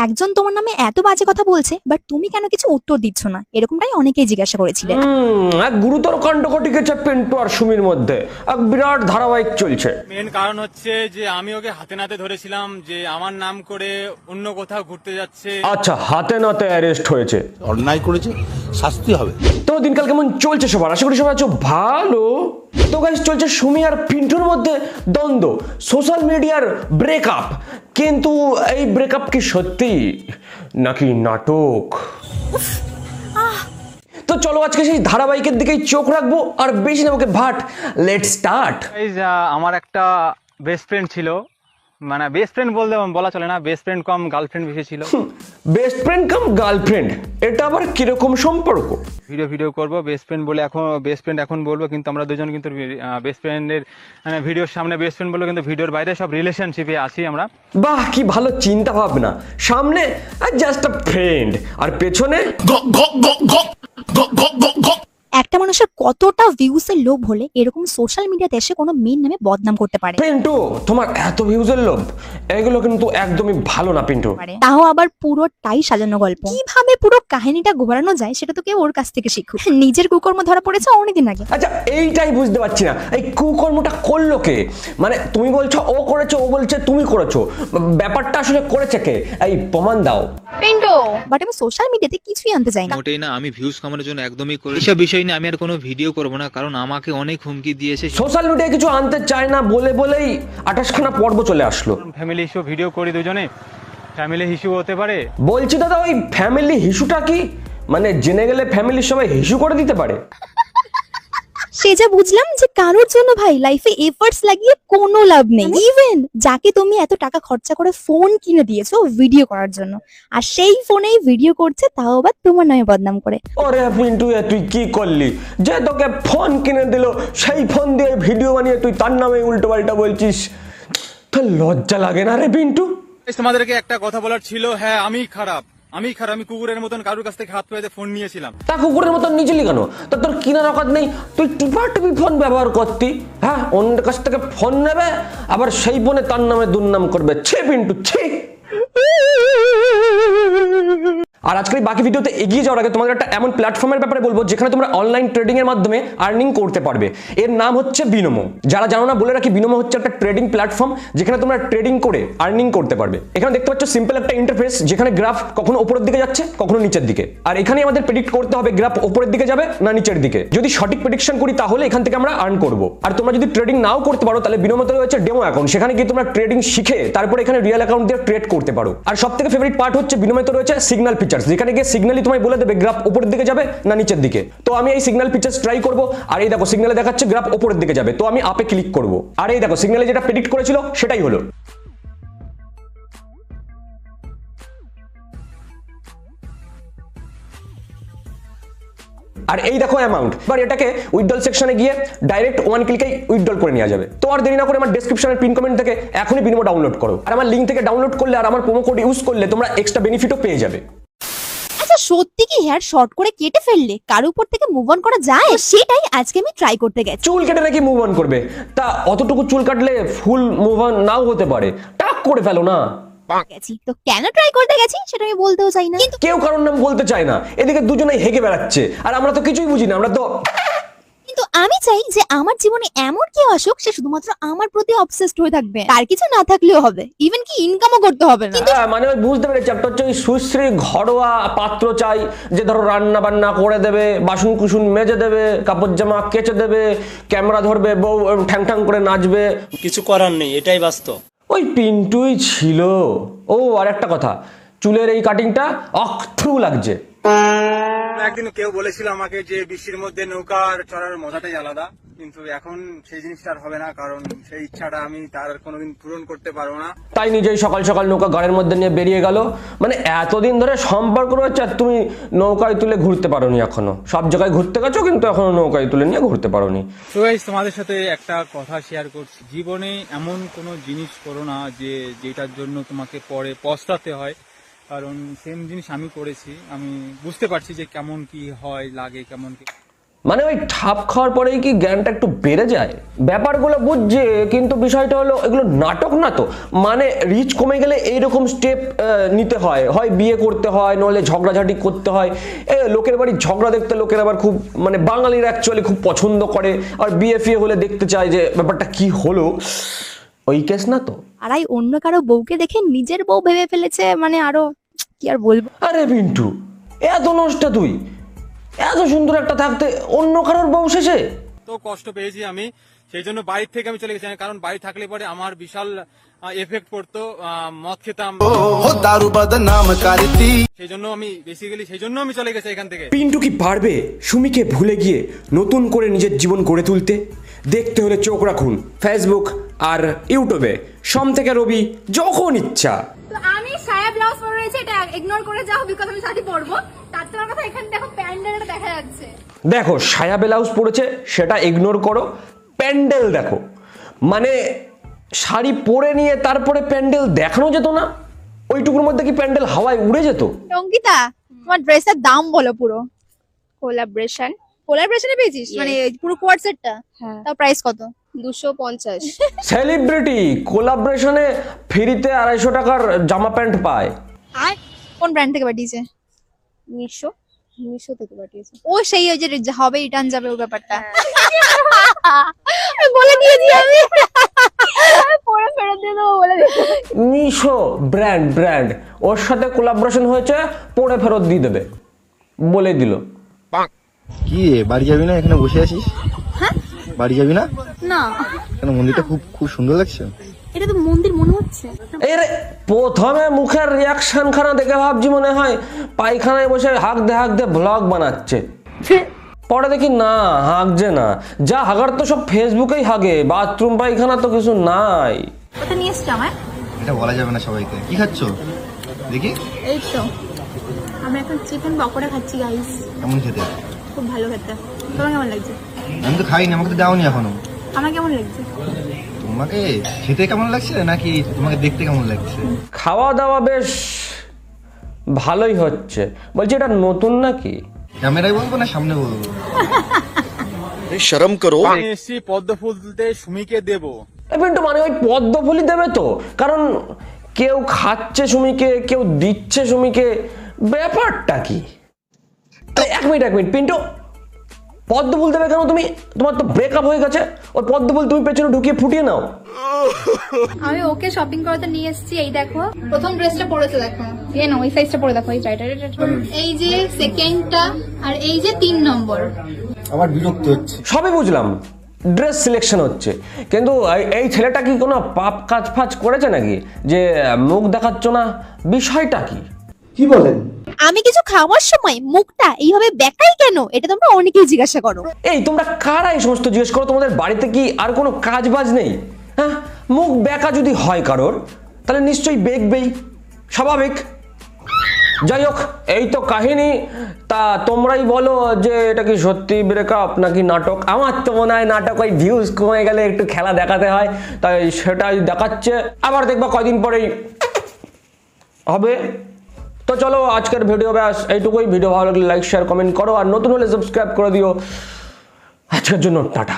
একজন তোমার নামে এত বাজে কথা বলছে, বাট তুমি কেন কিছু উত্তর দিচ্ছ না? এরকমটাই অনেকেই জিজ্ঞাসা করেছিলে। এক গুরুতর কাণ্ড ঘটে গেছে পিন্টু আর সুমির মধ্যে। এক বিরাট ধারাবাহিক চলছে। মেন কারণ হচ্ছে যে আমি ওকে হাতে নাতে ধরেছিলাম যে আমার নাম করে অন্য কোথাও ঘুরতে যাচ্ছে। আচ্ছা, হাতে নাতে অ্যারেস্ট হয়েছে, অন্যায় করেছে, শাস্তি হবে। তো দিনকাল কেমন চলছে সবার? আশা করি সবাই আছো ভালো। তো গাইস, চলছে সুমি আর পিন্টুর মধ্যে দ্বন্দ্ব, সোশ্যাল মিডিয়ার ব্রেকআপ। কিন্তু এই ব্রেকআপ কি সত্যি নাকি নাটক? তো চলো আজকে সেই ধারাবাহিকের দিকেই চোখ রাখবো আর বেশি না ওকে ভাট। Let's start. আমার একটা বেস্ট ফ্রেন্ড ছিল, মানে বেস্ট ফ্রেন্ড বলা চলে না, বেস্ট ফ্রেন্ড কম গার্লফ্রেন্ড বেশি ছিল। বেস্ট ফ্রেন্ড কাম গার্লফ্রেন্ড, এটা আবার কিরকম সম্পর্ক? ভিডিও করবো বেস্ট ফ্রেন্ড বলে, এখন বেস্ট ফ্রেন্ড এখন বলবো, কিন্তু আমরা দুজন কিন্তু বেস্ট ফ্রেন্ডের মানে ভিডিওর সামনে বেস্ট ফ্রেন্ড বলবো, কিন্তু ভিডিওর বাইরে সব রিলেশনশিপে আছি আমরা। বাহ, কি ভালো চিন্তা ভাবনা। সামনে জাস্ট আ ফ্রেন্ড আর পেছনে একটা মানুষের কতটা ভিউসের লোভ হলে এরকম সোশ্যাল মিডিয়াতে এসে কোনো মেয়ের নামে বদনাম করতে পারে? পিন্টু, তোমার এত ভিউজের লোভ, এগুলো কিন্তু একদমই ভালো না পিন্টু। তাও আবার পুরোটাই সাজানো গল্প। কিভাবে পুরো কাহিনীটা ঘোরানো যায় সেটা তো কেউ ওর কাছ থেকে শিখুক। নিজের কুকর্ম ধরা পড়েছে অনেকদিন আগে। আচ্ছা, এইটাই বুঝতে পারছি না, এই কুকর্মটা করলো কে? মানে তুমি বলছো ও করেছো, ও বলছে তুমি করেছো, ব্যাপারটা আসলে করেছে কে? এই প্রমাণ দাও। পিন্টু, বাট আমি সোশ্যাল মিডিয়াতে কিছুই আনতে চাই না। মোটেই না, আমি ভিউজ কামানোর জন্য একদমই করি এসব বিষয় নিয়ে আমি আর কোনো ভিডিও করব না, কারণ আমাকে অনেক হুমকি দিয়েছে। সোশ্যাল মিডিয়ায় কিছু আনতে চায় না বলেই 28খানা পর্ব চলে আসলো। ফ্যামিলি ইস্যু ভিডিও করি দুজনে, ফ্যামিলি ইস্যু হতে পারে। বলছি দাদা, ওই ফ্যামিলি হিসুটা কি? মানে জেনে গেলে ফ্যামিলির সবাই হিসু করে দিতে পারে? সে যা বুঝলাম যে কারোর জন্য ভাই লাইফে এফর্টস লাগিয়ে কোনো লাভ নেই। ইভেন যাকে তুমি এত টাকা খরচা করে ফোন কিনে দিয়েছো ভিডিও করার জন্য, আর সেই ফোনেই ভিডিও করছে, তাও আবার তোমার নামে বদনাম করে। ওরে পিন্টু, তুই কি করলি? যে তোকে ফোন কিনে দিল সেই ফোন দিয়ে ভিডিও বানিয়ে তুই তার নামে উল্টো পাল্টা বলছিস, তোর লজ্জা লাগে না রে পিন্টু? তোমাদেরকে একটা কথা বলার ছিল, হ্যাঁ আমি খারাপ, আমি কুকুরের মতন কারোর কাছ থেকে হাত পেতে ফোন নিয়েছিলাম। তা কুকুরের মতন নিজেলি কেন? তা তোর কিনার অকাত নেই? তুই টিপি ফোন ব্যবহার করতি, হ্যাঁ? অন্যের কাছ থেকে ফোন নেবে, আবার সেই ফোনে তার নামে দুর্নাম করবে। ছি পিন্টু, ছি। আর আজকের বাকি ভিডিওতে এগিয়ে যাওয়ার আগে তোমাদের একটা এমন প্ল্যাটফর্মের ব্যাপারে বলবো যেখানে তোমরা অনলাইন ট্রেডিং এর মাধ্যমে আর্নিং করতে পারবে। এর নাম হচ্ছে বিনোমো। যারা জানো না বলে রাখি, বিনোমো হচ্ছে একটা ট্রেডিং প্ল্যাটফর্ম যেখানে তোমরা ট্রেডিং করে আর্নিং করতে পারবে। এখানে দেখতে পাচ্ছ সিম্পল একটা ইন্টারফেস, যেখানে গ্রাফ কখনো উপরের দিকে যাচ্ছে, কখনো নিচের দিকে। আর এখানে আমাদের প্রেডিক্ট করতে হবে গ্রাফ উপরের দিকে যাবে না নিচের দিকে। যদি সঠিক প্রেডিকশন করি তাহলে এখান থেকে আমরা আর্ন করব। আর তোমরা যদি ট্রেডিং নাও করতে পারো তাহলে বিনোমোতে রয়েছে ডেমো অ্যাকাউন্ট, সেখানে গিয়ে তোমরা ট্রেডিং শিখে তারপরে এখানে রিয়েল অ্যাকাউন্ট দিয়ে ট্রেড করতে পারো। আর সবথেকে ফেভারিট পার্ট হচ্ছে বিনোমোতে রয়েছে সিগন্যাল ফিচার্স, যেখানে গিয়ে সিগন্যালি তোমায় বলে দেবে গ্রাফ উপরের দিকে যাবে না নিচের দিকে। তো আমি এই সিগন্যাল ফিচার্স ট্রাই করব। আর এই দেখো সিগন্যালে দেখাচ্ছে গ্রাফ উপরের দিকে যাবে, তো আমি আপে ক্লিক করব। আর এই দেখো সিগন্যালে যেটা প্রেডিক্ট করেছিল সেটাই হলো। আর এই দেখো অ্যামাউন্ট। এবার এটাকে উইথড্রল সেকশনে গিয়ে ডাইরেক্ট ওয়ান ক্লিকেই উইথড্রল করে নেওয়া যাবে। তো আর দেরি না করে আমার ডেসক্রিপশনের পিন কমেন্ট থেকে এখনই বিনোমো ডাউনলোড করো। আর আমার লিংক থেকে ডাউনলোড করলে আর আমার প্রোমো কোড ইউজ করলে তোমরা এক্সট্রা বেনিফিটও পেয়ে যাবে। আচ্ছা, সত্যি কি হেয়ার শর্ট করে কেটে ফেললে কারো উপর থেকে মুভ অন করা যায়? সেটাই আজকে আমি ট্রাই করতে গেছি। চুল কেটে নাকি মুভ অন করবে? তা অতটুকু চুল কাটলে ফুল মুভ অন নাও হতে পারে, টাক করে ফেলো না। তো কেন ট্রাই করতে গেছি সেটা আমি বলতেও চাই না, কিন্তু কেউ কারোর নাম বলতে চায় না। এদিকে দুজনেই হেগে বেড়াচ্ছে আর আমরা তো কিছুই বুঝি না। আমরা তো আমি চাই যে আমার জীবনে এমন কেউ আসুক সে শুধুমাত্র আমার প্রতি অবসেসড হয়ে থাকবে, তার কিছু না থাকলেও হবে, ইভেন কি ইনকামও করতে হবে না। মানে ওই বুঝতে পেরেছি, একটা হচ্ছে ওই সুশ্রী ঘরোয়া পাত্র চাই, যে ধরো রান্না বান্না করে দেবে, বাসন কুসুন মেজে দেবে, কাপড় জামা কেচে দেবে, ক্যামেরা ধরবে, বউ ঠ্যাং ঠ্যাং করে নাচবে। কিছু করার নেই, এটাই বাস্তব। ওই পিন্টুই ছিল। ও আর একটা কথা, চুলের এই কাটিংটা অথ্রু লাগছে। একদিন কেউ বলেছিল আমাকে যে বৃষ্টির মধ্যে নৌকার চড়ার মজাটাই আলাদা, কিন্তু এখন সেই জিনিসটা আর হবে না, কারণ সেই ইচ্ছাটা আমি তার কোনোদিন পূরণ করতে পারবো না। তাই নিজেই সকাল সকাল নৌকা গাড়ির মধ্যে নিয়ে বেরিয়ে গেল। মানে এতদিন ধরে সম্পর্ক রয়েছে আর তুমি নৌকায় তুলে ঘুরতে পারোনি এখনো। সব জায়গায় ঘুরতে গেছো কিন্তু এখনো নৌকায় তুলে নিয়ে ঘুরতে পারোনি। তো গাইস, তোমাদের সাথে একটা কথা শেয়ার করছি, জীবনে এমন কোনো জিনিস করো না যেটার জন্য তোমাকে পরে পস্তাতে হয়, কারণ সেম জিনিস আমি করেছি, আমি বুঝতে পারছি যে কেমন কি হয় লাগে, কেমন কি। মানে ওই ঠাপ খাওয়ার পরেই কি জ্ঞানটা একটু বেড়ে যায়? ব্যাপারগুলো বুঝছে, কিন্তু বিষয়টা হলো এগুলো নাটক না তো। মানে রিচ কমে গেলে এইরকম স্টেপ নিতে হয়, হয় বিয়ে করতে হয়, নইলে ঝগড়াঝাটি করতে হয়। লোকের বাড়ির ঝগড়া দেখতে লোকের আবার খুব, মানে বাঙালিরা অ্যাকচুয়ালি খুব পছন্দ করে, আর বিয়ে ফিয়ে হলে দেখতে চায় যে ব্যাপারটা কি হলো। ওই কেস না তো? আর এই অন্য কারো বউকে দেখে নিজের বউ ভেবে ফেলেছে, মানে আরো কি আর বলবো। আরে পিন্টু, এত নষ্ট তুই, এত সুন্দর একটা থাকতে অন্য কারোর বউ শেষে? তো কষ্ট পেয়েছি আমি, সেই জন্য বাড়ির থেকে আমি চলে গেছি। কারণ বাড়ি থাকলে পরে আমার বিশাল এফেক্ট পড়তো, মদ খেতাম, সেই জন্য আমি বেসিক্যালি চলে গেছি এখান থেকে। পিন্টু কি পারবে সুমিকে ভুলে গিয়ে নতুন করে নিজের জীবন গড়ে তুলতে? দেখতে হলে চোখ রাখুন ফেসবুক আর ইউটিউবে সোম থেকে রবি, যখন ইচ্ছা। তো আমি সায়া ব্লাউজ পরে রয়েছে, এটা ইগনোর করে যাও, বিকজ আমি শাড়ি পরবো। তার তোমার কথা এখানে দেখো প্যান্ডেলটা দেখা যাচ্ছে। দেখো সায়া ব্লাউজ পরেছে, সেটা ইগনোর করো, প্যান্ডেল দেখো। মানে শাড়ি পরে নিয়ে তারপরে প্যান্ডেল দেখানো যেত না? ওইটুকুর মধ্যে কি প্যান্ডেল হাওয়ায় উড়ে যেত? অঙ্কিতা, তোমার ড্রেসের দাম বলো পুরো। কোলাবরেশনে পেয়েছিস, মানে পুরো কোয়ার্ড সেটটা? হ্যাঁ। তাও প্রাইস কত? 250। সেলিব্রিটি কোলাবরেশনে ফ্রিতে 250 টাকার জামা প্যান্ট পায়। আর কোন ব্র্যান্ড থেকে পাঠিয়েছে? মিশো থেকে পাঠিয়েছে। ও সেই ওই যে হবে রিটার্ন যাবে ওই ব্যাপারটা বলে দিয়েছি আমি। পরে ফেরত দিয়ে দেবো বলে দিয়েছে। মিশো ব্র্যান্ড ওর সাথে কোলাবরেশন হয়েছে, পরে ফেরত দিয়ে দেবে বলে দিল। কি রে, বাড়ি যাবি না? এখানে বসে আছিস? বাড়ি যাবি না? না, কেন, মন্দিরটা খুব সুন্দর লাগছে। এটা তো মন্দির মনে হচ্ছে। এর প্রথমে মুখের রিয়াকশন খানা দেখে ভাবছি মনে হয় পায়খানায় বসে হাঁক দে ব্লগ বানাচ্ছে। পরে দেখি না, হাঁকছে না, যা হাগার তো সব ফেসবুকেই হাগে, বাথরুম পায়খানা তো কিছু নাই। কথা নিয়ে এসছে আমার। এটা বলা যাবে না সবাইকে। কি খাচ্ছ দেখি? এই তো আমি এখন চিকেন পকোড়া খাচ্ছি গাইস, কেমন খেতে? খুব ভালো খেতে। তোমার কেমন লাগছে? আমি তো খাইনি, আমাকে তো দাওনি এখনো। আমার কেমন লাগছে? তোমাকে খেতে কেমন লাগছে নাকি তোমাকে দেখতে কেমন লাগছে? খাওয়া দাওয়া বেশ ভালোই হচ্ছে। বলছি এটা নতুন নাকি? ক্যামেরায় বলবো না সামনে বলবো? শরম করো। আমি এসছি পদ্ম ফুল তুলতে, সুমিকে দেবো। পিন্টু মানে ওই পদ্ম ফুলই দেবে তো? কারণ কেউ খাচ্ছে সুমিকে, কেউ দিচ্ছে সুমিকে, ব্যাপারটা কি? এক মিনিট পিন্টু, পদ্ম ফুল দেবে কেন তুমি? তোমার তো ব্রেকআপ হয়ে গেছে, ওর পদ্ম ফুল তুমি পেছনে ঢুকিয়ে ফুটিয়ে নাও। আমি ওকে শপিং করাতে নিয়ে এসেছি। এই দেখো প্রথম ড্রেসটা পরেছে, দেখো এই না ওই সাইজটা পরে দেখো, এই রাইট, এই যে সেকেন্ডটা, আর এই যে 3 নম্বর। আমার বিরক্ত হচ্ছে। সবই বুঝলাম, ড্রেস সিলেকশন হচ্ছে, কিন্তু এই ছেলেটা কি কোনো পাপ কাজ ফাজ করেছে নাকি যে মুখ দেখাচ্ছ না? বিষয়টা কি? আমি কিছু খাওয়ার সময় মুখটা এইভাবে বেঁকাই কেন, এটা তোমরা অনেকেই জিজ্ঞাসা করো। এই তোমরা কারা এই সমস্ত জিজ্ঞেস করো? তোমাদের বাড়িতে কি আর কোনো কাজ বাজ নেই? হ্যাঁ, মুখ বেঁকা যদি হয় কারোর, তাহলে নিশ্চয়ই বেঁকবেই, স্বাভাবিক। যাই হোক, এই তো কাহিনী। তা তোমরাই বলো যে এটা কি সত্যি ব্রেকআপ নাকি নাটক? আমার তো মনে হয় নাটক, ওই ভিউজ কমে গেলে একটু খেলা দেখাতে হয়, তাই সেটাই দেখাচ্ছে। আবার দেখবা কয়দিন পরেই হবে। তো চলো আজকের ভিডিও ব্যাস এইটুকুই। ভিডিও ভালো লাগলে লাইক শেয়ার কমেন্ট করো, আর নতুন হলে সাবস্ক্রাইব করে দিও। আজকের জন্য টাটা।